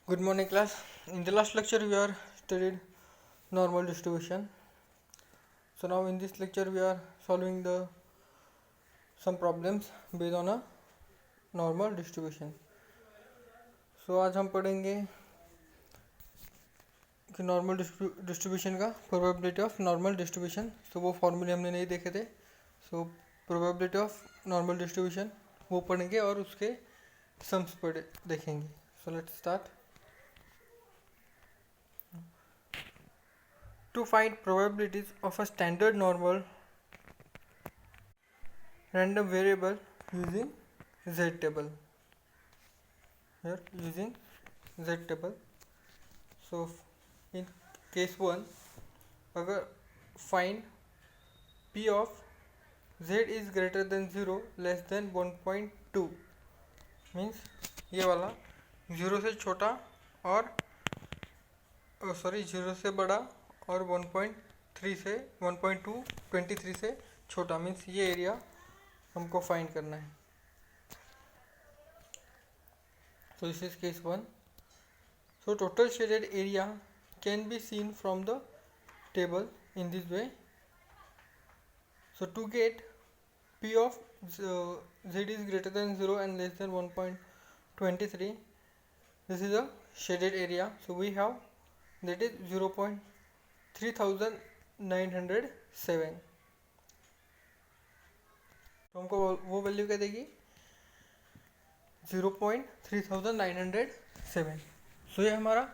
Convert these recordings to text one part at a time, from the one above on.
Good morning, class. In the last lecture, we are studied normal distribution. So now in this lecture, we are solving the some problems based on a normal distribution. So आज हम पढ़ेंगे कि normal distribution का probability of normal distribution. तो वो फॉर्मूले हमने नहीं देखे थे. So probability of normal distribution वो पढ़ेंगे और उसके सम्स पढ़े देखेंगे. सो let's start. To find probabilities of a standard normal random variable using Z table. Here using Z table. So in case 1, अगर find P of Z is greater than 0 less than 1.2 means ये वाला 0 से छोटा और 0 से बड़ा और 1.3 से 1.223 से छोटा मीन्स ये एरिया हमको फाइंड करना है. So this is case 1. So total shaded area can be seen from the table in this way. So to get P of Z is greater than 0 and less than 1.23, this is a shaded area. So we have that is 0.3907. तो हमको वो value क्या देगी 0.3907. सो ये हमारा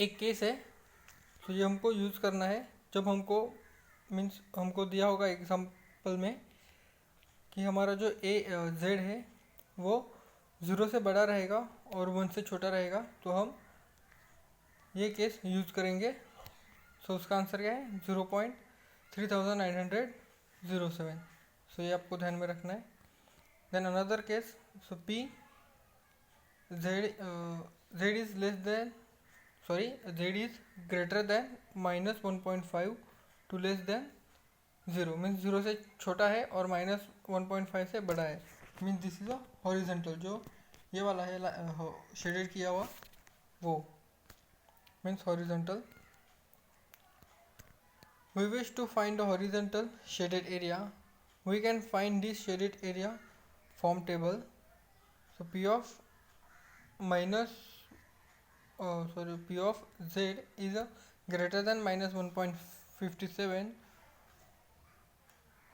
एक case है. तो ये हमको यूज़ करना है जब हमको मीन्स हमको दिया होगा एग्जांपल में कि हमारा जो जेड है वो 0 से बड़ा रहेगा और 1 से छोटा रहेगा. तो हम ये केस यूज़ करेंगे. सो उसका आंसर क्या है 0.3907. सो ये आपको ध्यान में रखना है. Then another case. So P Z is less than Z is greater than -1.5 to less than 0 means 0 से छोटा है और -1.5 से बड़ा है. Means this is a horizontal. जो ये वाला है शेडेड किया हुआ वो means horizontal. We wish to find the horizontal shaded area. We can find this shaded area from table. So P of P of Z is a greater than -1.57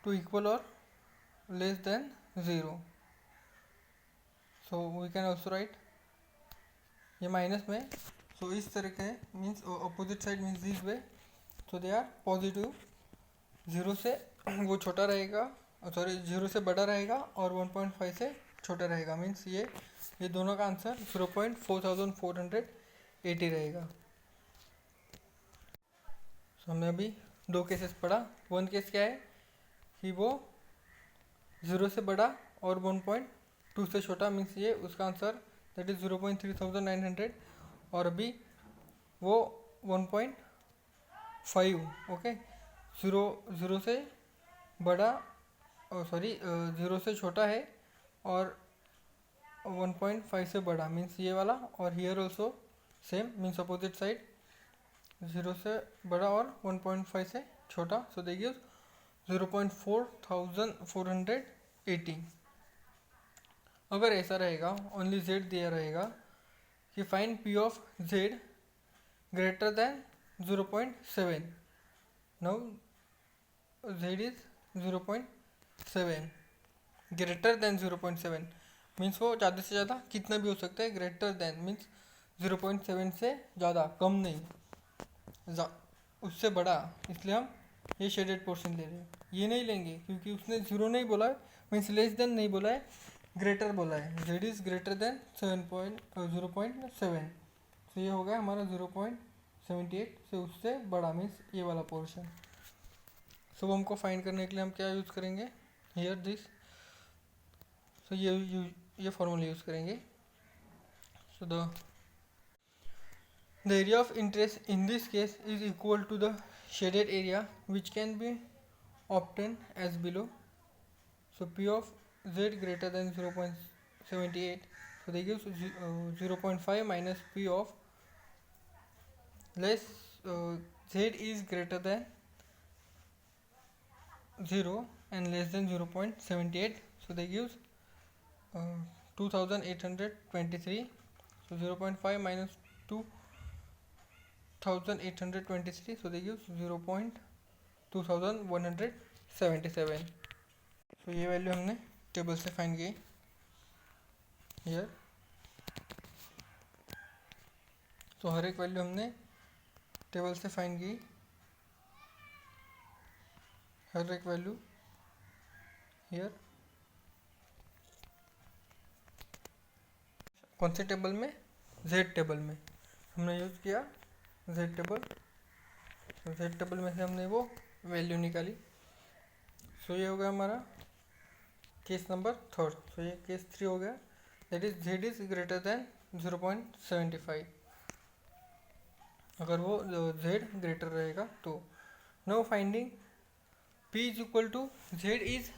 to equal or less than 0. So we can also write ये minus में. So इस तरह के means opposite side means this way. So they are positive. 0 से वो छोटा रहेगा 0 से बड़ा रहेगा और 1.5 से छोटा रहेगा. मीन्स ये दोनों का आंसर 0.4480 रहेगा. सो हमने अभी 2 केसेस पढ़ा. वन केस क्या है कि वो 0 से बड़ा और 1.2 से छोटा मीन्स ये उसका आंसर दैट इज 0.3900. और अभी वो 1.5 ओके 0 से बड़ा 0 से छोटा है और 1.5 से बड़ा मीन्स ये वाला. और here also same means opposite side 0 से बड़ा और 1.5 से छोटा. सो दे गिव्स 0.4480. अगर ऐसा रहेगा ओनली जेड दिया रहेगा कि find P of Z greater than 0.7. Now Z is 0.7 greater than 0.7 means वो ज़्यादा से ज़्यादा कितना भी हो सकता है. ग्रेटर देन मीन्स 0.7 से ज़्यादा, कम नहीं, उससे बड़ा. इसलिए हम ये शेडेड पोर्शन ले रहे हैं. ये नहीं लेंगे क्योंकि उसने 0 नहीं बोला है मीन्स लेस देन नहीं बोला है, ग्रेटर बोला है. Z is greater than 0.7. तो ये हो गया हमारा 0.78 से उससे बड़ा मीन्स ये वाला पोर्शन. सो हमको फाइंड करने के लिए हम क्या यूज़ करेंगे हियर दिस. सो ये फॉर्मूला यूज़ करेंगे. So the area of interest in this case is equal to the shaded area which can be obtain as below. So P of Z greater than 0.78 So they give 0.5 minus p of less z is greater than 0 and less than 0.78. So they give 2823. So 0.5 minus 2823, so they give 0.2177. So ये value हमने table से find की here. तो हर एक value हमने table से find की, हर एक वैल्यू हियर. कौन से टेबल में? जेड टेबल में हमने यूज़ किया जेड टेबल. जेड टेबल में से हमने वो वैल्यू निकाली. सो ये हो गया हमारा केस नंबर 3. सो ये केस 3 हो गया. That is Z is greater than 0.75. अगर वो जेड ग्रेटर रहेगा तो. Now finding P is equal to Z is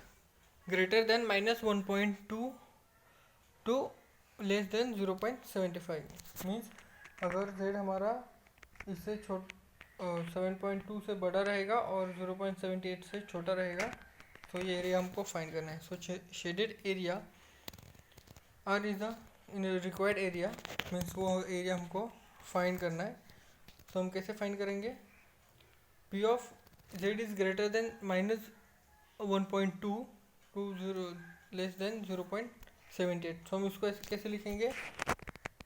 greater than -1.2 to less than 0.75. Means अगर जेड हमारा इससे 7.2 से बड़ा रहेगा और 0.78 से छोटा रहेगा तो ये एरिया हमको फाइंड करना है. So shaded area R is the required area. Means वो एरिया हमको फाइंड करना है. तो हम कैसे फाइंड करेंगे? P of Z is greater than -1.2 to 0 less than 0.78. तो हम इसको कैसे लिखेंगे?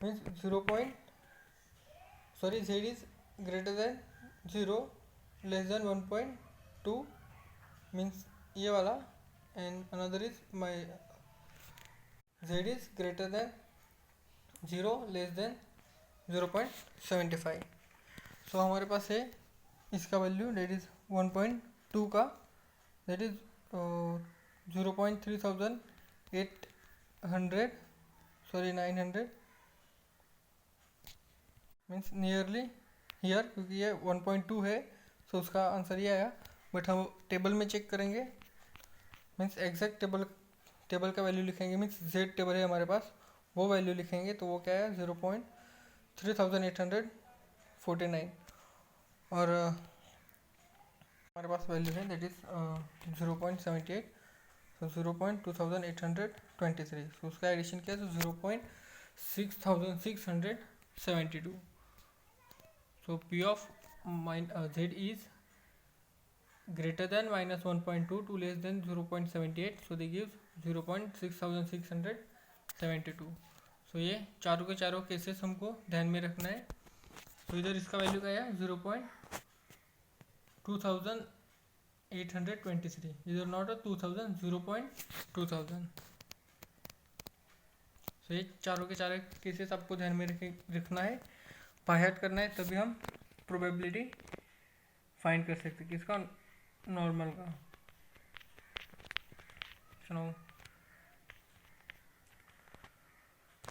Means Z is greater than 0 less than 1.2 means ये वाला. And another is my Z is greater than 0 less than 0.75. So हमारे पास है इसका वैल्यू डेट इज 1.2 का, that is 900 means nearly here, क्योंकि ये 1.2 है. सो उसका आंसर ये आया. बट हम टेबल में चेक करेंगे. मीन्स एग्जैक्ट टेबल का वैल्यू लिखेंगे. मीन्स जेड टेबल है हमारे पास, वो वैल्यू लिखेंगे. तो वो क्या है? 0.3849. और हमारे पास वैल्यू है दैट इज 0.78. तो 0.2823. तो उसका एडिशन किया तो 0.6672. So P of Z is greater than -1.2 to less than 0.78. So they give 0.6672. So ये चारों के चारों केसेस हमको ध्यान में रखना है. तो इधर इसका वैल्यू क्या है? 0.2823. इधर नॉट 2000, 0.2000. तो ये चारों के चारों केसेस आपको ध्यान में रखना है, बायहार्ट करना है, तभी हम प्रोबेबिलिटी फाइंड कर सकते हैं किसका? नॉर्मल का. सुनो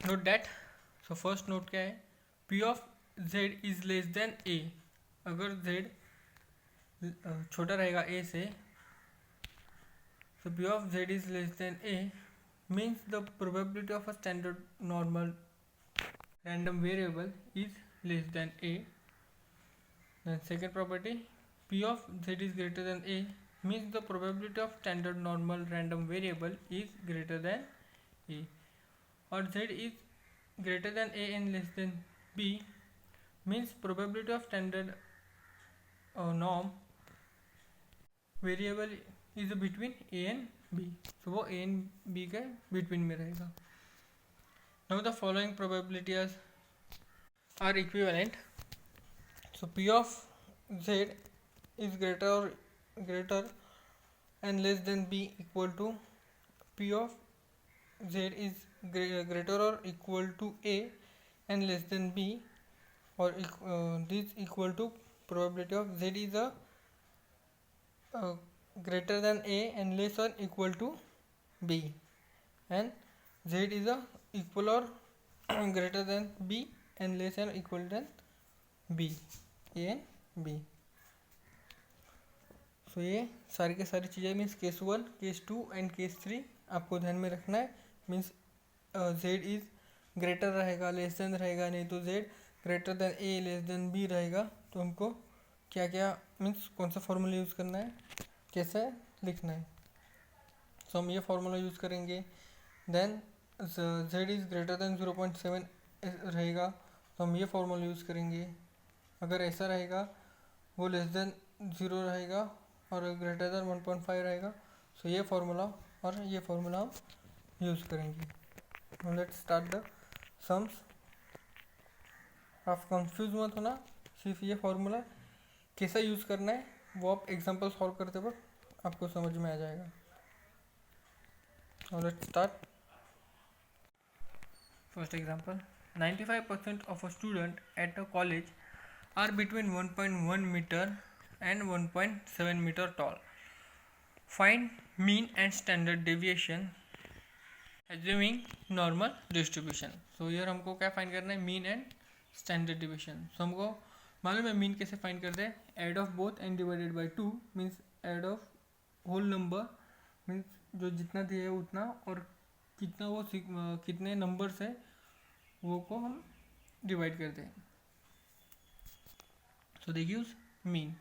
note that. So first note क्या है? P of Z is less than A. अगर जेड छोटा रहेगा ए से, so P of Z is less than A means the probability of a standard normal random variable is less than A. Then second property, P of Z is greater than A means the probability of standard normal random variable is greater than A. Or Z is greater than A and less than B means probability of standard norm variable is between A and B. So वो A and B के between में रहेगा. Now the following probabilities are equivalent. So P of Z is greater and less than B equal to P of Z is greater or equal to A and less than B, or this equal to probability of Z is a greater than A and less or equal to B, and Z is a equal or greater than B and less or equal than B, A and B. So ये सारी के सारी चीज़ें means case 1, case 2 and case 3 आपको ध्यान में रखना है. मीन्स Z इज ग्रेटर रहेगा, लेस देन रहेगा, नहीं तो z greater then a less than b रहेगा। तो हमको क्या क्या मीन्स कौन सा फार्मूला यूज़ करना है, कैसे लिखना है। सो हम ये फार्मूला यूज़ करेंगे। Then z is greater than 0.7 रहेगा तो हम ये फार्मूला यूज़ करेंगे। अगर ऐसा रहेगा वो लेस देन 0 रहेगा और ग्रेटर देन 1.5 रहेगा, सो ये फार्मूला और ये फार्मूला हम यूज़ करेंगे। Let's start the sums. आप कंफ्यूज मत होना, सिर्फ ये फार्मूला कैसा यूज़ करना है वो आप एग्जांपल सॉल्व करते वक्त आपको समझ में आ जाएगा। Now let's start. First example, 95% of a student at a college are between 1.1 meter and 1.7 meter tall. Find mean and standard deviation assuming normal distribution. So here हमको क्या फाइंड करना है, mean and standard deviation. So हमको मालूम है mean कैसे find करते हैं, add of both and divided by 2 means add of whole number means जो जितना दिया है उतना और कितना वो कितने नंबर से वो को हम डिवाइड करते हैं। So they use mean.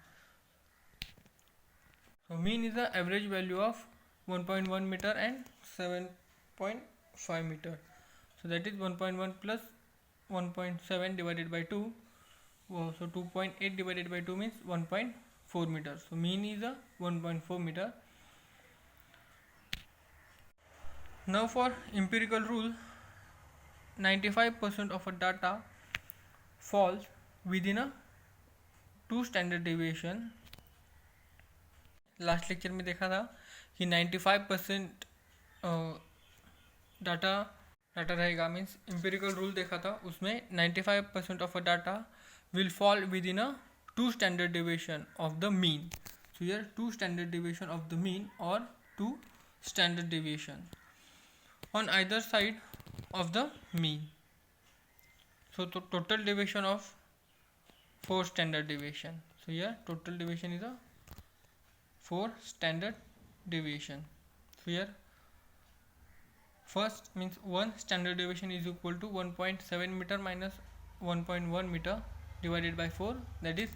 So mean is the average value of 1.1 metre and 7.5 metre. So that is 1.1 plus 1.7 divided by 2. So 2.8 divided by 2 means 1.4 meter. So mean is a 1.4 meter. Now for empirical rule, 95% of a data falls within a 2 standard deviation. Last lecture में देखा था कि 95% data रहेगा means empirical rule देखा था, उसमें 95% of a data will fall with in a 2 standard deviation of the mean. So here 2 standard deviation of the mean or 2 standard deviation on either side of the mean. So total deviation of 4 standard deviation. So here total deviation is a 4 standard deviation. So here first means 1 standard deviation is equal to 1.7 meter minus 1.1 meter divided by 4, that is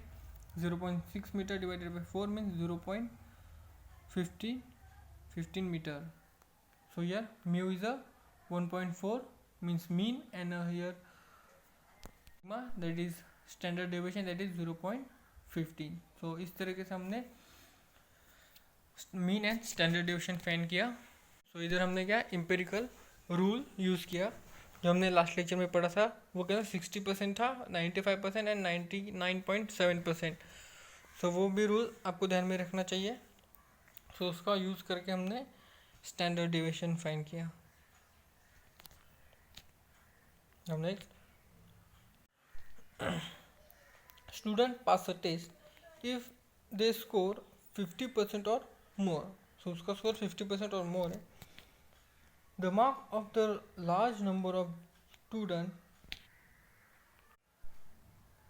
0.6 meter divided by 4 means 0.15 meter. So here mu is a 1.4 means mean and here sigma that is standard deviation that is 0.15. So इस तरीके से हमने mean and standard deviation find किया। सो इधर हमने क्या empirical rule use किया जो हमने लास्ट लेक्चर में पढ़ा था, वो क्या 60% था, 95% एंड 99.7%। सो वो भी रूल आपको ध्यान में रखना चाहिए। सो उसका यूज़ करके हमने स्टैंडर्ड डिविएशन फाइंड किया। हमने student pass a test if they score 50% और मोर, सो उसका स्कोर 50% और मोर है। The mark of the large number of students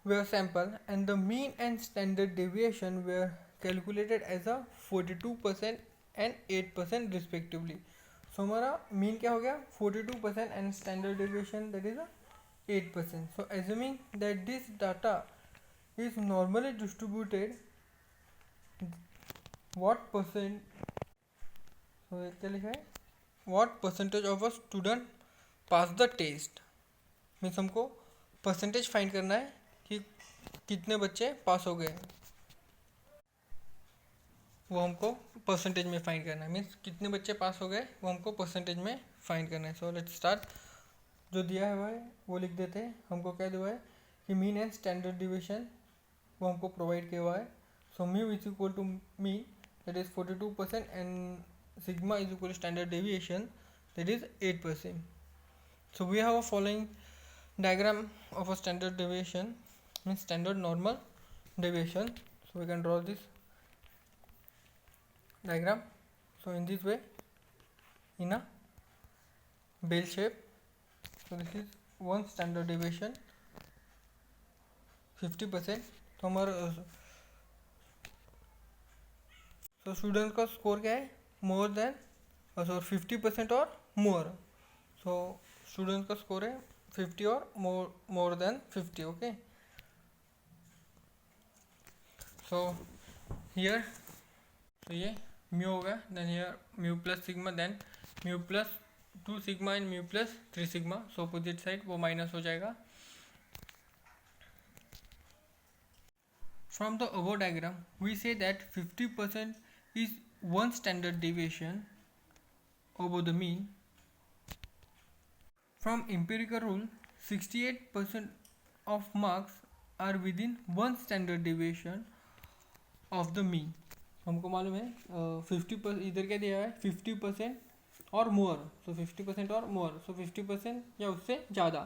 were sampled and the mean and standard deviation were calculated as a 42% and 8% respectively. So हमारा mean क्या हो गया 42% and standard deviation that is a 8%. So assuming that this data is normally distributed, what percent, so क्या लिखा है, what percentage of a student pass the test means हमको percentage find करना है कि कितने बच्चे पास हो गए, वो हमको परसेंटेज में फाइंड करना है। मीन्स कितने बच्चे पास हो गए वो हमको परसेंटेज में फाइंड करना है। सो लेट्स स्टार्ट। जो दिया हुआ है वो लिख देते हैं। हमको क्या दिया है कि मीन एंड स्टैंडर्ड डिविएशन वो हमको प्रोवाइड किया हुआ है। So mu is equal to mean that is 42% and sigma is equal to standard deviation that is 8%. So we have a following diagram of a standard deviation means standard normal deviation. So we can draw this diagram. So in this way in a bell shape. So this is one standard deviation 50%. तो हमारा so student का score क्या है more than 50% और मोर। So student का score है 50 और more than 50. Okay, so here, so ये म्यू होगा, then here mu plus sigma, then mu plus 2 sigma and mu plus 3 sigma. So opposite side वो माइनस हो जाएगा. From the above diagram, we say that 50% is one standard deviation over the mean. From empirical rule, 68% of marks are within one standard deviation of the mean. हमको मालूम है 50%, इधर क्या दिया है 50% और मोर, सो 50% और मोर, सो 50% या उससे ज़्यादा.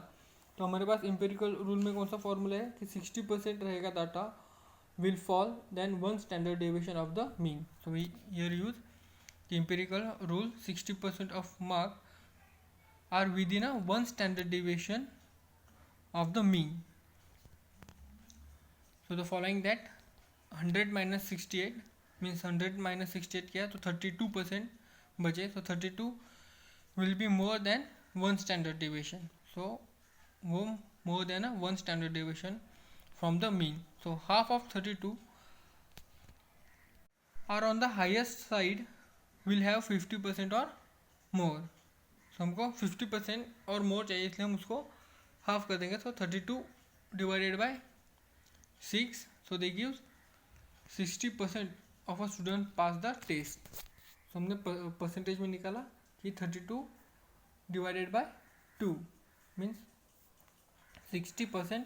तो हमारे पास एम्पेरिकल रूल में कौन सा फॉर्मूला है कि 60% रहेगा data will fall than one standard deviation of the mean. So we here use the empirical rule, 60% of mark are within a one standard deviation of the mean. So the following that 100 minus 68 means 100 minus 68 क्या, तो 32% बचे, so 32 will be more than one standard deviation. So वो more than a one standard deviation from the mean. So half of 32 are on the highest side will have 50% or more. So हमको 50% और more चाहिए, इसलिए हम उसको half कर देंगे. So 32 divided by 6, so they gives 60% of a student pass the test. So हमने percentage में निकाला कि 32 divided by 2 means 60%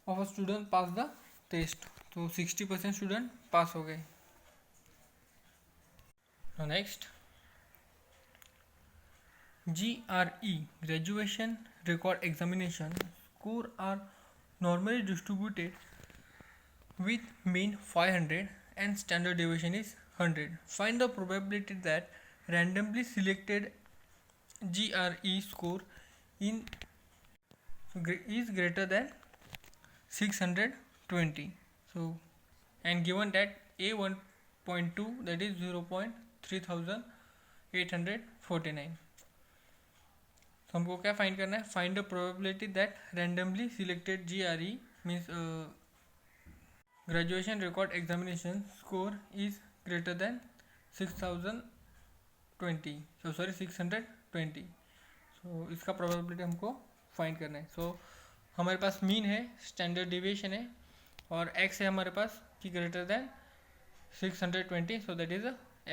of a student pass the test. तो 60% स्टूडेंट पास हो गए. Next, GRE graduation record examination score are normally distributed with mean 500 and standard deviation is 100. Find the probability that randomly selected GRE score in is greater than 620. So and given that A1.2 that is 0.3849. तो हमको क्या find करना है, find the probability that randomly selected GRE means graduation record examination score is greater than 6,020, sorry 620. So इसका probability हमको find करना है. So हमारे पास मीन है, स्टैंडर्ड डिविएशन है और x है हमारे पास कि greater than 620, so that is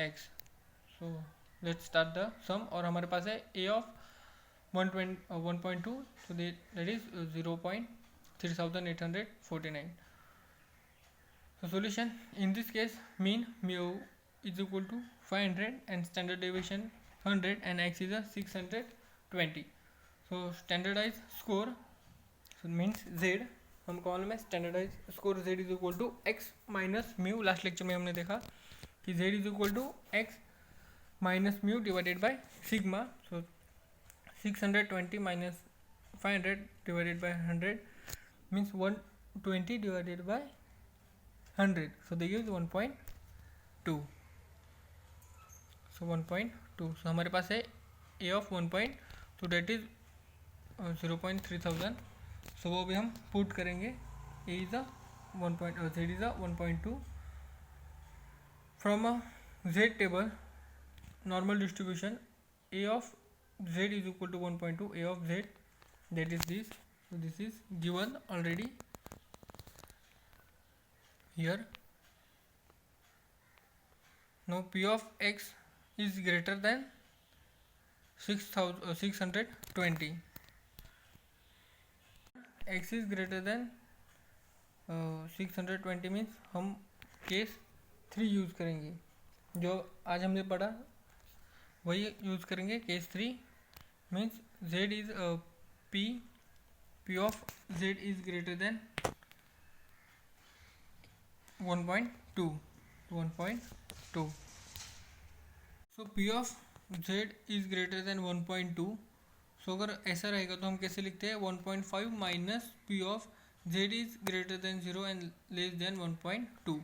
x. So let's start the sum. और हमारे पास है a of 1.2, so that is 0.3849. So solution in this case, mean mu is equal to 500 and standard deviation 100 and x is a 620. So standardized score, so means z, हम column में standardized score z is equal to x minus mu. Last lecture में हमने देखा कि z is equal to x minus mu divided by sigma. So 620 minus 500 divided by 100 means 120 divided by 100, so they use 1.2. so 1.2, so हमारे पास है a of 1.2 that is 0.3000. so वो भी हम पुट करेंगे. a is a 1. z is a 1.2. from a z table normal distribution, a of z is equal to 1.2, a of z, that is this. So this is given already here. Now p of x is greater than 620. x is greater than 620 means हम case 3 use करेंगे. जो आज हमने पढ़ा वही use करेंगे. Case 3 means z is p of z is greater than 1.2. so p of z is greater than 1.2. so अगर ऐसा रहेगा तो हम कैसे लिखते हैं 1.5 minus p of z is greater than 0 and less than 1.2.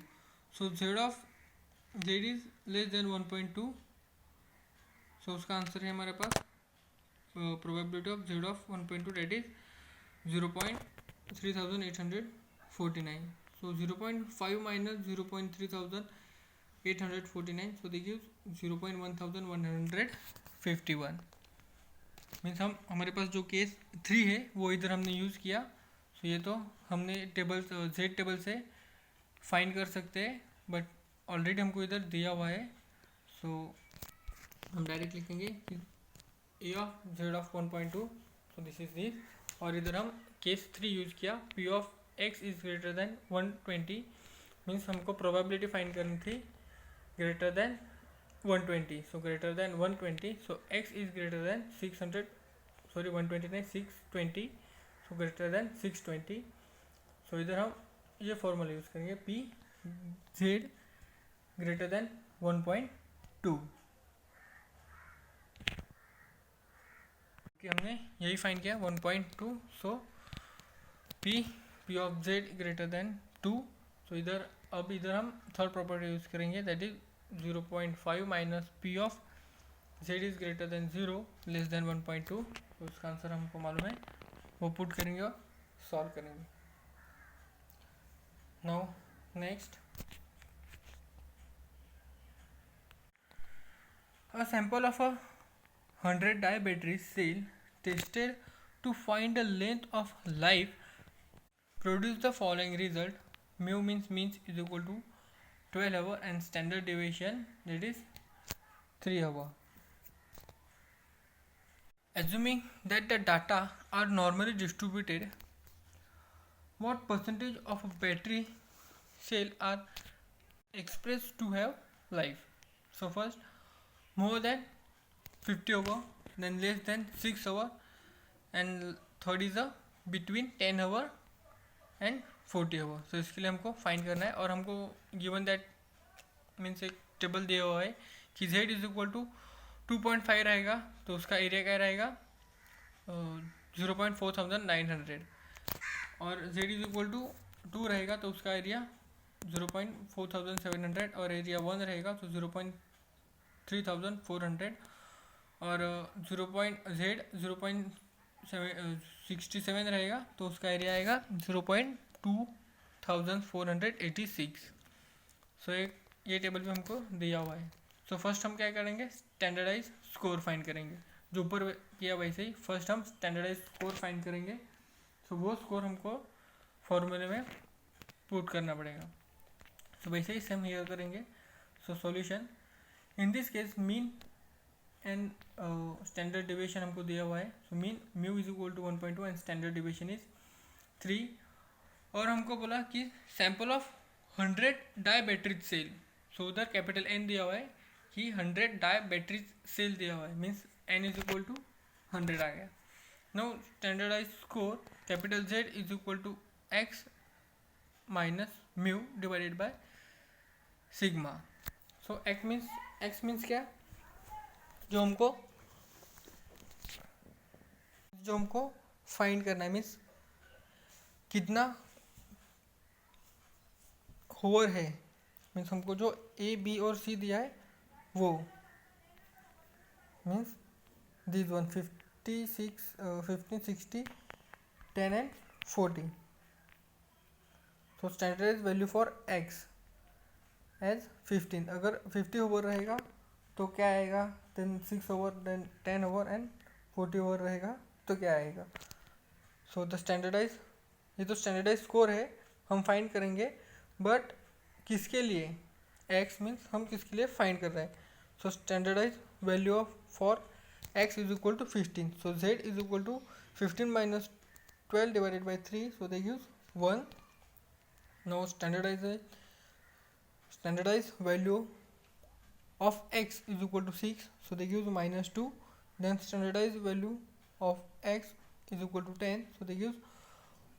so z of z is less than 1.2. so उसका answer है हमारे पास probability of z of 1.2, that is 0.3849. So 0.5 minus 0.3849, so they give 0.1151. Means हमारे पास जो case 3 है वो इधर हमने use किया. सो ये तो हमने टेबल जेड टेबल से फाइंड कर सकते हैं, बट ऑलरेडी हमको इधर दिया हुआ है. सो हम डायरेक्ट लिखेंगे A of Z of 1.2, so this is this. और इधर हम केस 3 यूज़ किया, P of X is greater than 120. Means हमको प्रोबेबिलिटी फाइंड करनी थी greater than 120. So greater than 120, so x is greater than 600, sorry 120 नहीं 620, so greater than 620. so इधर हम ये फॉर्मूला यूज़ करेंगे p z greater than 1.2, कि हमने यही फाइंड किया 1.2. so p of z greater than 2. so इधर अब इधर हम थर्ड प्रॉपर्टी यूज़ करेंगे, that is 0.5 minus P of z is greater than 0 less than 1.2. तो उसका आंसर हमको मालूम है, वो पुट करेंगे और सॉल्व करेंगे. Now next, a sample of 100 die battery cell tested to find the length of life produce the following result. Mu means is equal to 12 hour and standard deviation, that is 3 hour. Assuming that the data are normally distributed, what percentage of a battery cell are expressed to have life? So first, more than 50 hour, then less than 6 hour, and third is a between 10 hour and 40 our. सो इसके लिए हमको find करना है, और हमको given that means एक table दिया हुआ है कि z इज इक्वल टू 2.5 रहेगा तो उसका एरिया क्या रहेगा 0.4900, और z इज इक्वल टू 2 रहेगा तो उसका एरिया 0.4700, और एरिया 1 रहेगा तो 0.3400, और z 0.67 रहेगा तो उसका एरिया आएगा 0.2486. सो ये टेबल भी हमको दिया हुआ है. सो फर्स्ट हम क्या करेंगे, स्टैंडर्डाइज स्कोर फाइंड करेंगे. जो ऊपर किया वैसे ही फर्स्ट हम स्टैंडर्डाइज स्कोर फाइंड करेंगे. सो वो स्कोर हमको फॉर्मूले में पुट करना पड़ेगा. सो वैसे ही सेम हियर करेंगे. So solution, in this case mean and standard deviation हमको दिया हुआ है. So mean mu is equal to 1.2 and standard deviation is 3. और हमको बोला कि sample of 100 dry battery cell. So उधर कैपिटल एन दिया हुआ है कि 100 डाई बैटरी सेल दिया हुआ है, means N is equal to 100 आ गया. Now standardize score, capital Z is equal to X minus mu divided by sigma. So X means क्या, जो हमको फाइंड करना है, मीन्स कितना होवर है. मीन्स हमको जो ए बी और सी दिया है वो means this one 56 15 60 10 and 40. So standardize value for x as 15. अगर 50 ओवर रहेगा तो क्या आएगा, then 6 over, then 10 over and 40 over रहेगा तो क्या आएगा. सो द स्टैंडर्डाइज, ये तो स्टैंडर्डाइज स्कोर है, हम फाइंड करेंगे, बट किसके लिए, x मीन्स हम किसके लिए फाइंड कर रहे हैं. So standardize value of for x is equal to 15. So z is equal to 15 minus 12 divided by 3, so they gives 1. Now standardize value of x is equal to 6, so they give minus 2. Then standardized value of x is equal to 10, so they give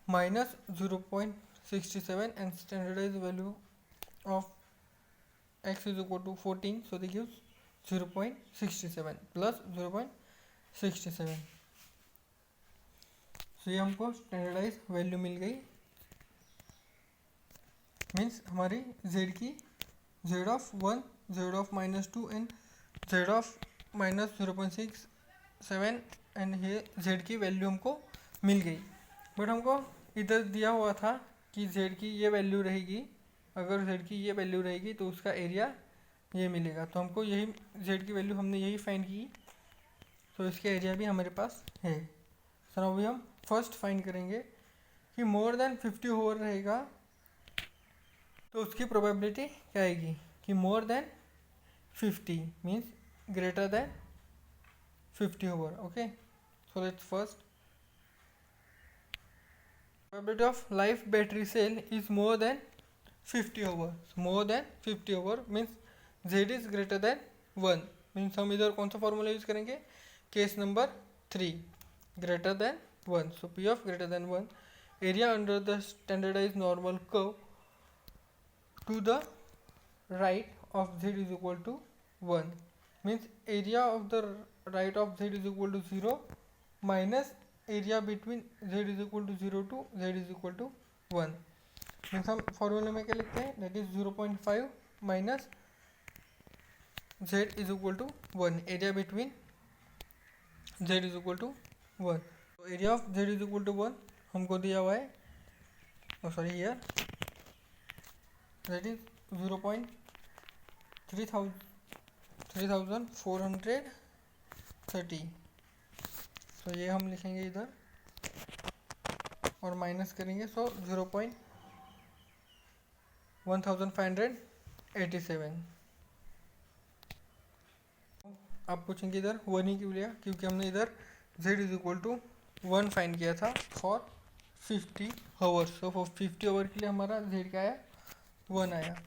minus 0.67, and standardized value of x is equal to 14, so they give 0.67 plus 0.67. so ये हमको standardize value मिल गई, means हमारी z की z of 1, z of minus 2 and z of minus 0.67 and ये Z की value हमको मिल गई। But हमको इधर दिया हुआ था कि जेड की ये वैल्यू रहेगी, अगर जेड की ये वैल्यू रहेगी तो उसका एरिया ये मिलेगा। तो हमको यही जेड की वैल्यू हमने यही फाइंड की, तो इसका एरिया भी हमारे पास है। सर अभी हम फर्स्ट फाइंड करेंगे कि मोर देन 50 ओवर रहेगा तो उसकी प्रोबेबिलिटी क्या आएगी कि more than 50 means greater than 50 over. Okay, so let's first probability of life battery cell is more than 50 over. More than 50 over means z is greater than 1 means हम इधर कौन सा फॉर्मूला यूज करेंगे, case number 3 greater than 1. So p of greater than 1, area under the standardized normal curve to the right of z is equal to 1 means area of the right of z is equal to 0 minus area between z is equal to 0 to z is equal to 1 means हम फॉर्मूले में क्या लिखते हैं, that is 0.5 minus z is equal to 1, area between z is equal to 1। तो area of z is equal to 1 हमको दिया हुआ है, सॉरी हियर दैट इज 0.3430। तो ये हम लिखेंगे इधर और माइनस करेंगे, सो 0.1587। आप पूछेंगे इधर 1 ही क्यों लिया, क्योंकि हमने इधर z is equal to 1 find किया था for 50 hours. So for 50 hour के लिए हमारा z क्या आया, 1 आया।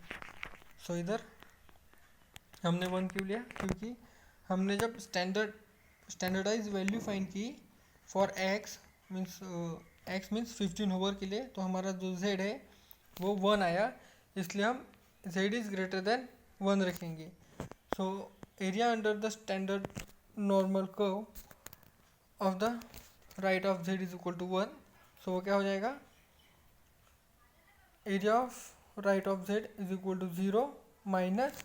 सो इधर हमने 1 क्यों लिया, क्योंकि हमने जब स्टैंडर्डाइज वैल्यू फाइंड की फॉर x मीन्स 15 ओवर के लिए, तो हमारा जो z है वो 1 आया, इसलिए हम z इज ग्रेटर देन 1 रखेंगे। So area under the standard normal curve of the right of z is equal to 1। So वो क्या हो जाएगा, area of right of z is equal to 0 minus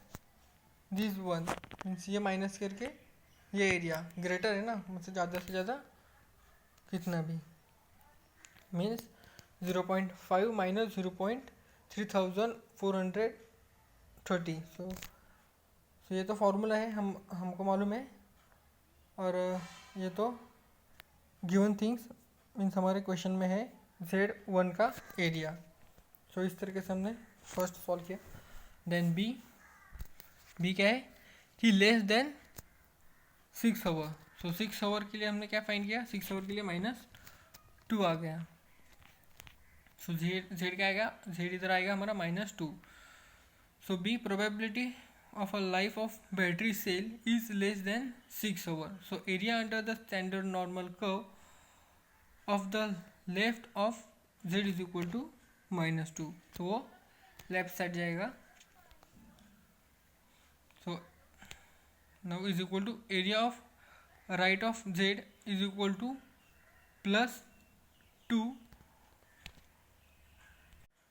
this 1 means ये minus करके ये area greater है ना, मुझसे ज़्यादा से ज़्यादा कितना भी मीन्स 0.5 माइनस 0.3430। सो ये तो फॉर्मूला है, हमको मालूम है, और ये तो गिवन थिंग्स मीन्स हमारे क्वेश्चन में है Z1 का एरिया। सो इस तरीके से हमने फर्स्ट सॉल्व किया। देन बी क्या है कि less than 6 hour. So 6 hour के लिए हमने क्या फाइंड किया, 6 आवर के लिए -2 आ गया। सो जेड क्या आएगा, जेड इधर आएगा हमारा -2। So be probability of a life of battery cell is less than 6 hour. So area under the standard normal curve of the left of Z is equal to -2, तो वो लेफ्ट साइड जाएगा। सो now is equal to area of right of z is equal to +2।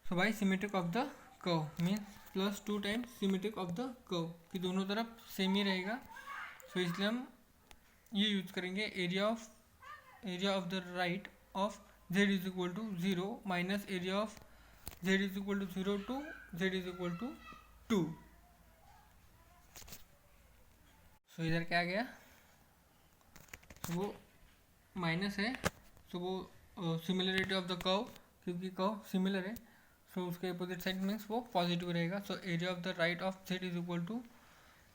so by symmetric of the curve means +2 times symmetric of the curve, कि दोनों तरफ same ही रहेगा। so इसलिए हम ये यूज करेंगे, area of the right of z is equal to 0 minus area of z is equal to 0 to z is equal to 2। So इधर क्या आ गया, तो वो माइनस है, सो वो सिमिलरिटी ऑफ द कर्व, क्योंकि कर्व सिमिलर है, सो उसके अपोजिट साइड मीन्स वो पॉजिटिव रहेगा। So area of the right of z is equal to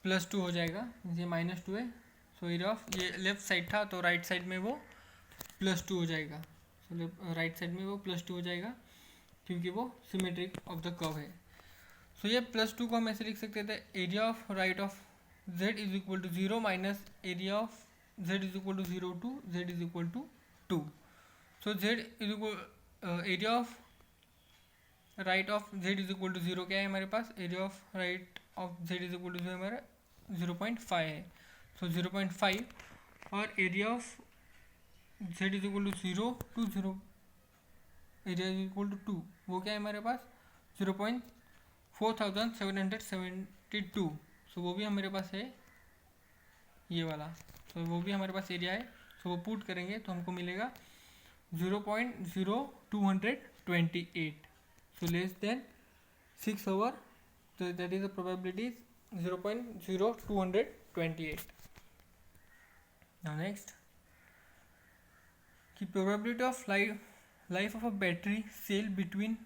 +2 हो जाएगा, ये -2 है। सो एरिया ऑफ ये लेफ्ट साइड था तो राइट साइड में वो +2 हो जाएगा। सो राइट साइड में वो +2 हो जाएगा क्योंकि वो सिमेट्रिक ऑफ द कर्व है। सो ये +2 को हम ऐसे लिख सकते थे, area of right of z is equal to 0 minus area of z is equal to 0 to z is equal to 2। So z is equal area of right of z is equal to 0 क्या है हमारे पास, area of right of z is equal to 0 हमारा 0.5 है। So 0.5 और area of z is equal to 0 to 0 area is equal to 2, वो क्या है हमारे पास 0.4772। सो वो भी हमारे पास है ये वाला, तो वो भी हमारे पास एरिया है। सो वो पुट करेंगे तो हमको मिलेगा 0.0228. So less than 6 hour, so that is the probability is 0.0228. Now next, the probability of life of a battery cell between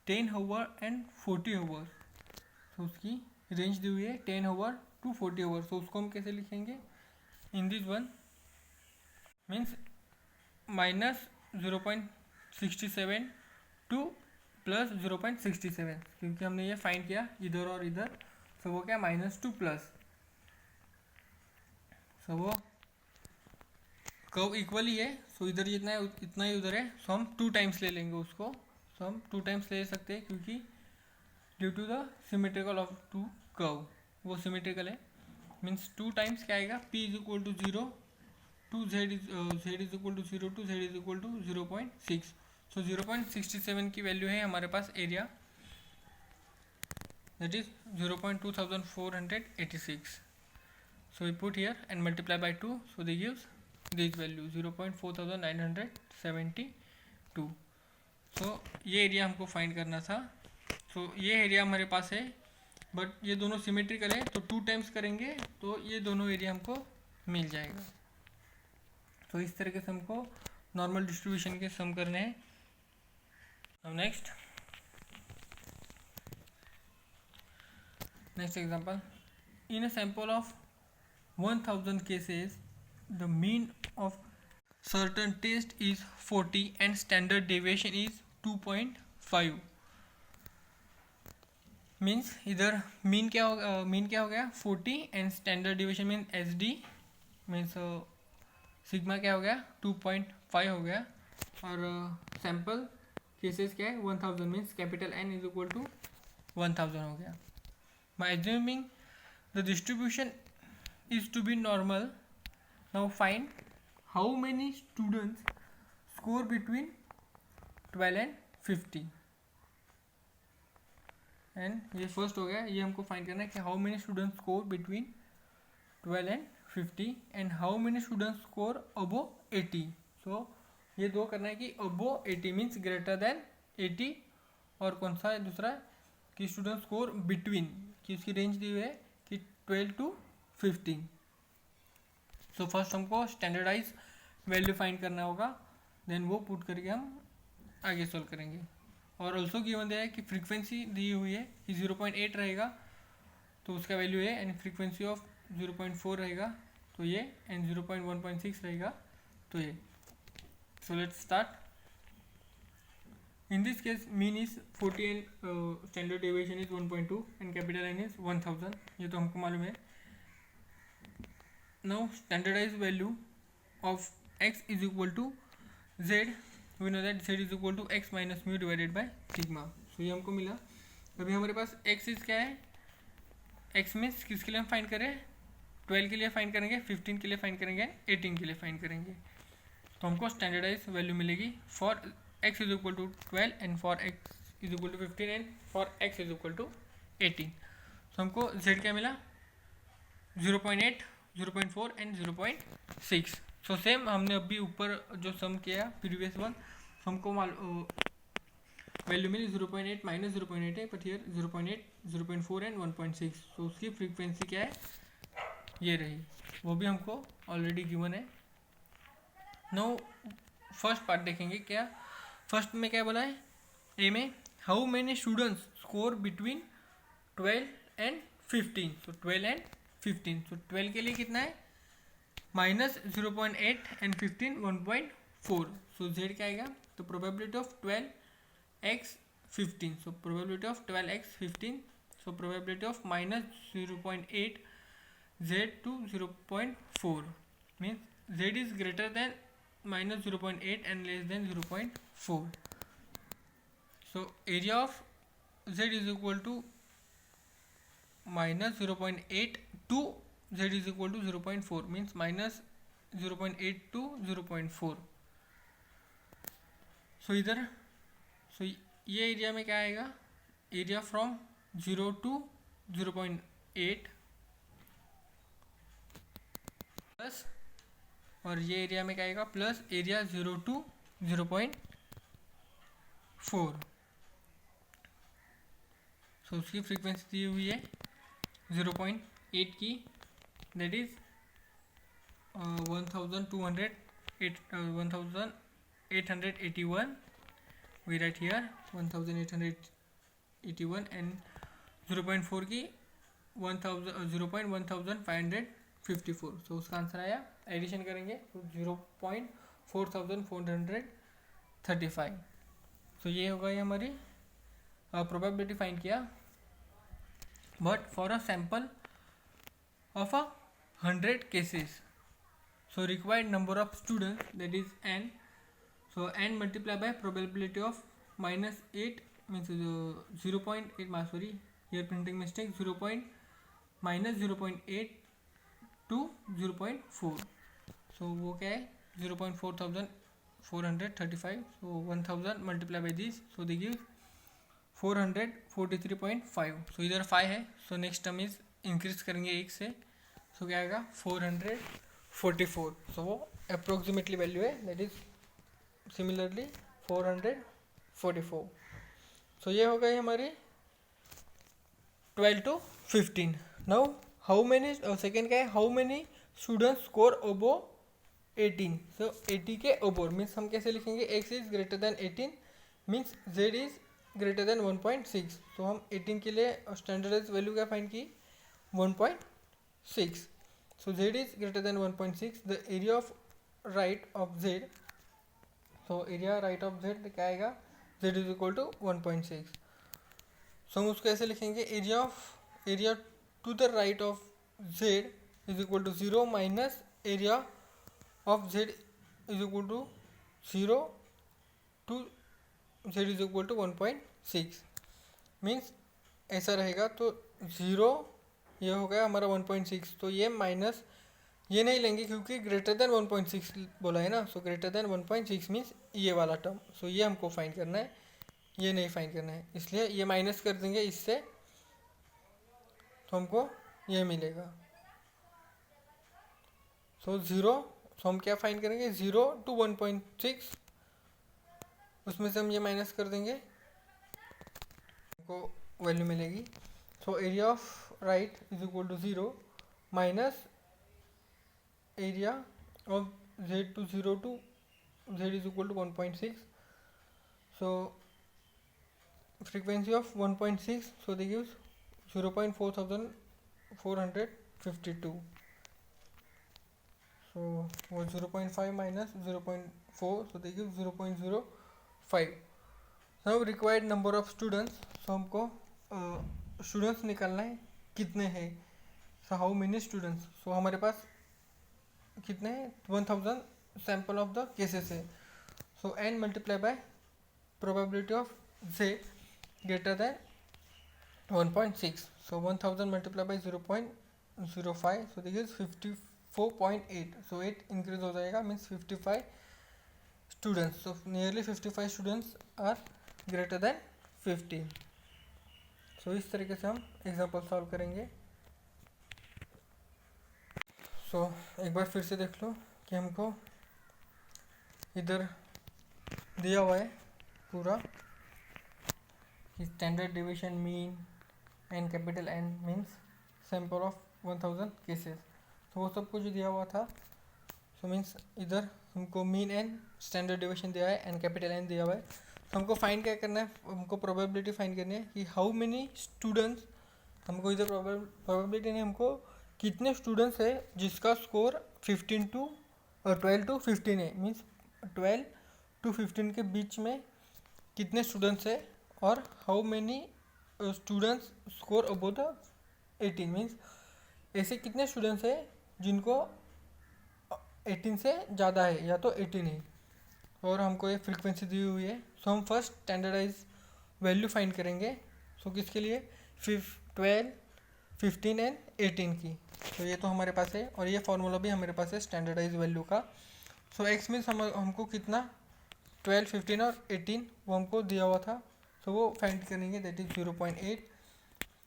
10 hour and 40 hours. तो उसकी रेंज दी हुई है 10 आवर टू 40 आवर. तो उसको हम कैसे लिखेंगे? In this one means -0.67 to +0.67, क्योंकि हमने ये फाइंड किया इधर और इधर. सो वो क्या -2 प्लस. सो वो कर्व इक्वली है. सो इधर जितना है इतना ही उधर है. सो हम 2 टाइम्स ले लेंगे उसको. सो हम 2 टाइम्स ले सकते हैं क्योंकि due to the symmetrical of 2 curve, वो सिमेट्रिकल है. मीन्स 2 टाइम्स क्या आएगा? P is equal to 0 to Z is equal to 0 to Z is equal to 0.6. So 0.67 की वैल्यू है हमारे पास area, that is 0.2486. So we put here and multiply by 2, so they gives this value 0.4972. So ये area हमको find करना था. so ये area हमारे पास है, बट ये दोनों सिमेट्रिकल है, तो 2 टाइम्स करेंगे तो ये दोनों एरिया हमको मिल जाएगा. तो इस तरीके से हमको नॉर्मल डिस्ट्रीब्यूशन के सम करने हैं. अब next example. In a sample of 1000 cases, the mean of certain test is 40 and standard deviation is 2.5. Means इधर मीन क्या हो गया 40 and standard deviation mean SD means sigma क्या हो गया 2.5 हो गया. और सैम्पल केसेस क्या है 1000 means capital N is equal to 1000 हो गया. By assuming the distribution is to be normal. Now find how many students score between 12 and 50. And ये फर्स्ट हो गया. ये हमको फाइंड करना है कि how many students score between 12 and 50 and how many students score above 80. So ये दो करना है कि अबो 80 मीन्स ग्रेटर देन 80, और कौन सा है दूसरा कि स्टूडेंट स्कोर बिटवीन, कि उसकी रेंज दी हुई है कि 12 to 15. सो फर्स्ट हमको स्टैंडर्डाइज वैल्यू फाइंड करना होगा, देन वो पुट करके हम आगे सोल्व करेंगे. और ऑल्सो गिवन दिया है कि फ्रीक्वेंसी दी हुई है कि 0.8 रहेगा तो उसका वैल्यू है, एंड फ्रीक्वेंसी ऑफ 0.4 रहेगा तो ये, एंड 0.1.6 रहेगा तो ये. सो let's start. In this case mean is 40 and standard deviation is 1.2 and capital N is 1000. ये तो हमको मालूम है. Now standardized value of x is equal to z. We know that z is equal to x minus mu divided by sigma. So ये हमको मिला. अभी हमारे पास x इज क्या है? x मीन्स किसके लिए हम फाइंड करें? 12 के लिए फाइंड करेंगे, 15 के लिए फाइंड करेंगे, 18 के लिए फाइंड करेंगे. तो हमको स्टैंडर्डाइज वैल्यू मिलेगी for x is equal to 12 and for x is equal to 15 and for x is equal to 18. तो हमको z क्या मिला? 0.8, 0.4 एंड 0.6. सो सेम हमने अभी ऊपर जो सम किया प्रीवियस वन, हमको वैल्यू मिली 0.8 माइनस 0.8 है, बट हियर 0.8, 0.4 एंड 1.6. सो उसकी फ्रीक्वेंसी क्या है? ये रही, वो भी हमको ऑलरेडी गिवन है. नो फर्स्ट पार्ट देखेंगे. क्या फर्स्ट में क्या बोला है? ए में how many students score between 12 and 15. So 12 and 15. सो 12 के लिए कितना है? -0.8 एंड 15 1.4. सो z क्या आएगा? तो probability of 12x 15. So probability of 12x 15. So probability of -0.8 z to 0.4 means z is greater then -0.8 and less than 0.4. So area of z is equal to -0.8 to z is equal to 0.4 means -0.8 to 0.4. So इधर ये area में क्या आएगा? Area from 0 to 0.8 plus और ये area में क्या आएगा प्लस एरिया 0 to 0.4। सो उसकी फ्रीक्वेंसी दी हुई है 0.8 की, that is 1881। We write here 1881 and 0.4 की 0.1554। सो उसका आंसर आया, एडिशन करेंगे तो 0.4435। सो ये होगा ये हमारी प्रोबेबिलिटी फाइंड किया, but for a sample of 100 cases. So required number of students, that is n. So n multiplied by probability of -8 means 0.8 sorry here printing mistake, -0.8 to 0.4। so वो क्या है 0.4435। so 1000 multiplied by this, so they give 443.5। so इधर 5 है, so next term is increase करेंगे 1 से, so क्या आएगा 444। so वो अप्रोक्सीमेटली वैल्यू है, दैट इज सिमिलरली 444। so ये हो गई हमारी 12 to 15। Now how many, second क्या है, how many students score ओबो 18। so 80 के ओबोर मीन्स हम कैसे लिखेंगे, x is greater then 18 means z is greater than 1.6। तो हम 18 के लिए स्टैंडर्डाइज वैल्यू क्या फाइंड की 1.6। So z is greater than 1.6, the area of right of z, so area right of z क्या आएगा, z is equal to 1.6। So हम उसको ऐसे लिखेंगे, area to the right of z is equal to 0 minus area of z is equal to 0 to z is equal to 1.6 means ऐसा रहेगा। तो 0 ये हो गया हमारा 1.6, तो ये माइनस ये नहीं लेंगे क्योंकि ग्रेटर देन 1.6 बोला है ना, सो ग्रेटर देन 1.6 मीन्स ये वाला टर्म, सो ये हमको फाइंड करना है, ये नहीं फाइंड करना है, इसलिए ये माइनस कर देंगे इससे, तो हमको ये मिलेगा। सो 0, सो हम क्या फाइंड करेंगे 0 to 1.6, उसमें से हम ये माइनस कर देंगे, हमको वैल्यू मिलेगी। So area of right is equal to 0 minus area of z to 0 to z is equal to 1.6। So frequency of 1.6, so they gives 0.4452। So वो 0.5 minus 0.4, so they gives 0.05। Now required number of students, so हमको students निकालना है कितने हैं, so how many students, so हमारे पास कितने हैं 1000 सैम्पल ऑफ द केसेस है। So n multiply by probability of z greater than 1.6, so 1000 multiply by 0.05, so this is 54.8। So 8 increase हो जाएगा means 55 students, so nearly 55 students are greater than 15। So इस तरीके से हम एग्जाम्पल सॉल्व करेंगे। सो एक बार फिर से देख लो कि हमको इधर दिया हुआ है पूरा कि standard division mean and capital N means sample of 1000 cases, तो वो सब कुछ दिया हुआ था। सो मीन्स इधर हमको मीन एंड स्टैंडर्ड डिवीजन दिया है एंड कैपिटल एन दिया हुआ है। तो हमको फाइंड क्या करना है, हमको प्रोबेबिलिटी फाइंड करनी है कि हाउ मेनी स्टूडेंट्स, हमको इधर प्रोबेबिलिटी नहीं, हमको कितने स्टूडेंट्स है जिसका स्कोर 12 to 15 है, मीन्स 12 to 15 के बीच में कितने स्टूडेंट्स है, और how many students score above the 18 means ऐसे कितने स्टूडेंट्स है जिनको 18 से ज़्यादा है या तो 18 है, और हमको ये फ्रीक्वेंसी दी हुई है। सो हम फर्स्ट स्टैंडर्डाइज वैल्यू फाइंड करेंगे। सो किसके लिए 12, 15 एंड 18 की, तो ये तो हमारे पास है, और ये फार्मूला भी हमारे पास है स्टैंडर्डाइज वैल्यू का। सो एक्स मीन्स हमको कितना 12, 15 और 18 वो हमको दिया हुआ था, सो वो फाइंड करेंगे, दैट इज 0.8,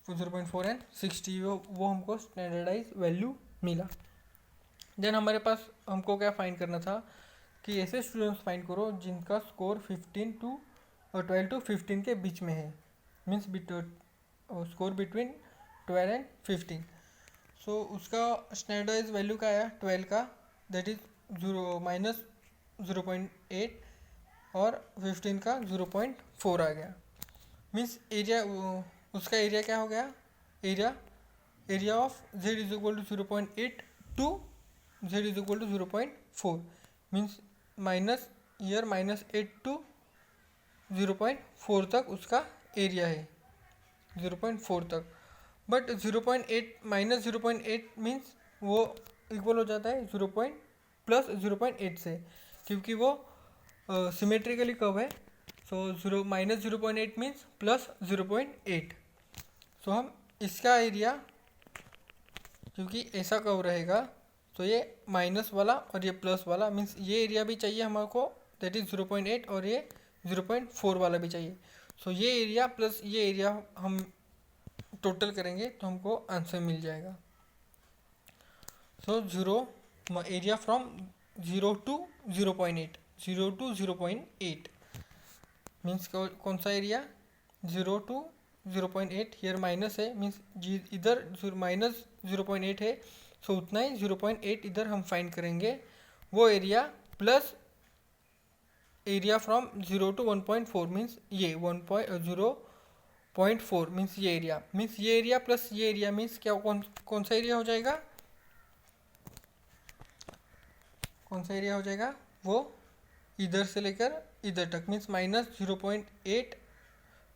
0.4 एंड 60, वो हमको स्टैंडर्डाइज वैल्यू मिला। देन हमारे पास हमको क्या फाइंड करना था कि ऐसे स्टूडेंट्स फाइंड करो जिनका स्कोर 15 टू और 12 टू 15 के बीच में है, मीन्स स्कोर बिटवीन 12 एंड 15। सो उसका स्टैंडर्डाइज वैल्यू का आया 12 का, दैट इज -0.8, और 15 का 0.4 आ गया। मीन्स एरिया, उसका एरिया क्या हो गया, area of z is equal to 0.8 to z is equal to 0.4, means -8 to 0.4 तक उसका एरिया है, 0.4 तक। बट 0.8 -0.8 मीन्स वो इक्वल हो जाता है प्लस 0.8 से, क्योंकि वो सिमेट्रिकली कर्व है। सो -0.8 मीन्स प्लस 0.8। सो हम इसका एरिया, क्योंकि ऐसा कर्व रहेगा, तो ये माइनस वाला और ये प्लस वाला, मीन्स ये एरिया भी चाहिए हमको, दैट इज 0.8, और ये 0.4 वाला भी चाहिए। सो ये एरिया प्लस ये एरिया हम टोटल करेंगे तो हमको आंसर मिल जाएगा। So area from 0 to 0.8, 0 to 0.8 means कौन सा एरिया, 0 टू 0.8, हियर माइनस है, मीन्स इधर -0.8 है, सो उतना ही 0.8 इधर हम फाइंड करेंगे, वो area plus area from 0 to 1.4 means ये 1.0.4 मीन्स ये एरिया प्लस ये एरिया मीन्स क्या, कौन सा एरिया हो जाएगा, वो इधर से लेकर इधर तक, मीन्स -0.8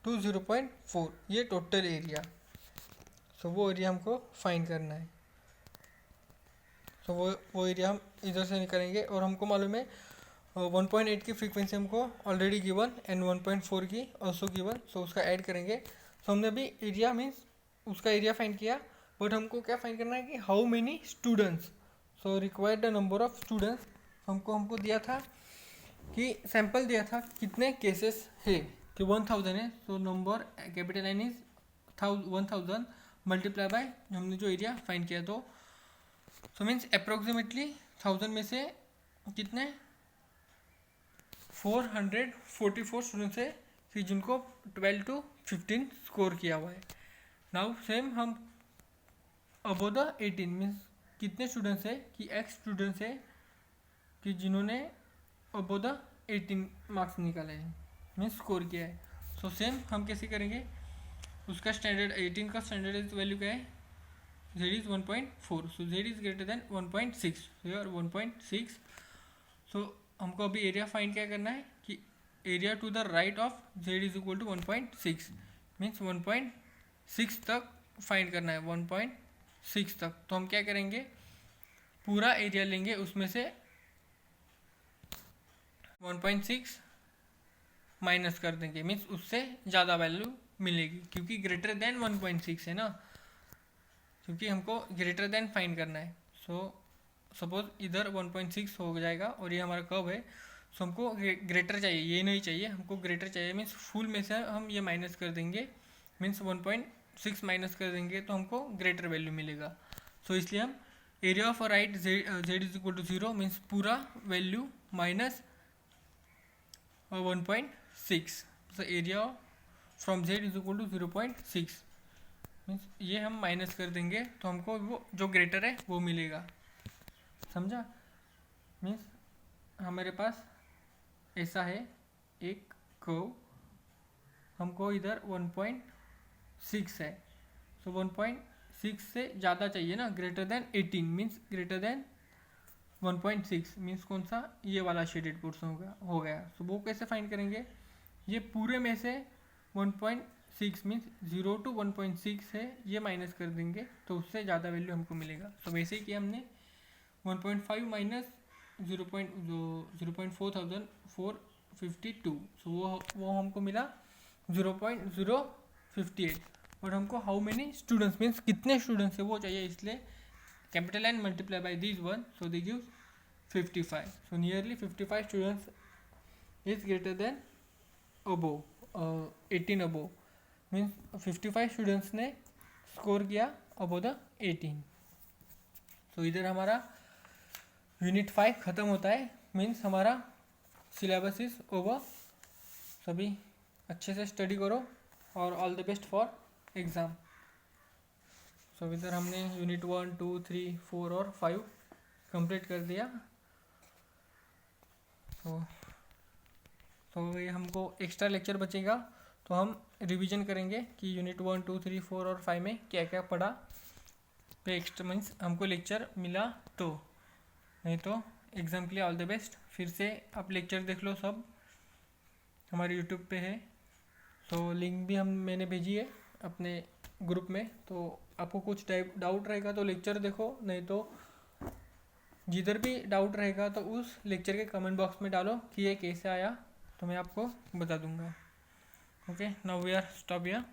टू 0.4, ये टोटल एरिया। सो वो एरिया हमको फाइंड करना है। सो वो एरिया हम इधर से निकालेंगे, और हमको मालूम है 1.8 की फ्रीक्वेंसी हमको ऑलरेडी गिवन एंड 1.4 की ऑल्सो गिवन, सो उसका ऐड करेंगे। सो हमने अभी एरिया मीन्स उसका एरिया फाइंड किया, बट हमको क्या फाइंड करना है कि how many students, so required the number of students. हमको दिया था कि सैंपल दिया था कितने केसेस है, कि 1000 है, so number capital N is 1000 multiply bye हमने जो एरिया फाइंड किया, तो सो मीन्स अप्रोक्सीमेटली 1000 में से कितने 444 स्टूडेंट्स है कि जिनको 12 टू 15 स्कोर किया हुआ है। नाउ सेम हम अबो द 18 मीन्स कितने स्टूडेंट्स है कि x स्टूडेंट्स है कि जिन्होंने अबो द 18 मार्क्स निकाले हैं, मीन्स स्कोर किया है। सो सेम हम कैसे करेंगे, उसका स्टैंडर्ड 18 का स्टैंडर्ड वैल्यू क्या है, z is 1.4, so z is greater than 1.6, here 1.6। So हमको अभी एरिया फाइंड क्या करना है कि area to the right of z is equal to 1.6 means 1.6 तक फाइंड करना है, 1.6 तक। तो हम क्या करेंगे, पूरा एरिया लेंगे, उसमें से 1.6 माइनस कर देंगे, मीन्स उससे ज़्यादा वैल्यू मिलेगी, क्योंकि ग्रेटर देन 1.6 है ना, क्योंकि हमको ग्रेटर देन फाइंड करना है। सो सपोज इधर 1.6 हो जाएगा और ये हमारा कर्व है, सो हमको ग्रेटर चाहिए, ये नहीं चाहिए, हमको ग्रेटर चाहिए, मीन्स फुल में से हम ये माइनस कर देंगे, मीन्स 1.6 माइनस कर देंगे तो हमको ग्रेटर वैल्यू मिलेगा। सो इसलिए हम area of right z is equal to 0 means पूरा value minus 1.6, so area from z is equal to 0.6 means ये हम माइनस कर देंगे तो हमको वो जो ग्रेटर है वो मिलेगा, समझा। मीन्स हमारे पास ऐसा है एक कर्व, हमको इधर 1.6 है, सो 1.6 से ज़्यादा चाहिए ना, greater than 18 means greater than 1.6 means कौन सा, ये वाला शेडेड पोर्शन हो गया। सो वो कैसे फाइंड करेंगे, ये पूरे में से 1.6 मीन्स 0 टू 1.6 है, ये माइनस कर देंगे तो उससे ज़्यादा वैल्यू हमको मिलेगा। तो वैसे ही कि हमने 1.5 माइनस 0.4452, सो वो हमको मिला 0.058, और हमको हाउ मेनी स्टूडेंट्स मीन्स कितने स्टूडेंट्स है वो चाहिए, इसलिए capital N multiply by this one, so they gives 55, so nearly 55 students is greater then above 18 above, means 55 students ने स्कोर किया अबो द 18। सो इधर हमारा यूनिट 5 ख़त्म होता है, मीन्स हमारा सिलेबस इज़ ओवर। सभी अच्छे से स्टडी करो और all the best for exam. So इधर हमने यूनिट 1, 2, 3, 4 और 5 कंप्लीट कर दिया। तो ये हमको एक्स्ट्रा लेक्चर बचेगा, तो हम रिवीजन करेंगे कि यूनिट 1, 2, 3, 4 और 5 में क्या क्या पढ़ा। पे एक्स्ट्रा मीन्स हमको लेक्चर मिला तो, नहीं तो एग्ज़ाम के लिए ऑल द बेस्ट। फिर से आप लेक्चर देख लो, सब हमारे यूट्यूब पे है। तो लिंक भी मैंने भेजी है अपने ग्रुप में, तो आपको कुछ डाउट रहेगा तो लेक्चर देखो, नहीं तो जिधर भी डाउट रहेगा तो उस लेक्चर के कमेंट बॉक्स में डालो कि ये कैसे आया, तो मैं आपको बता दूंगा। Okay, now we are stop here.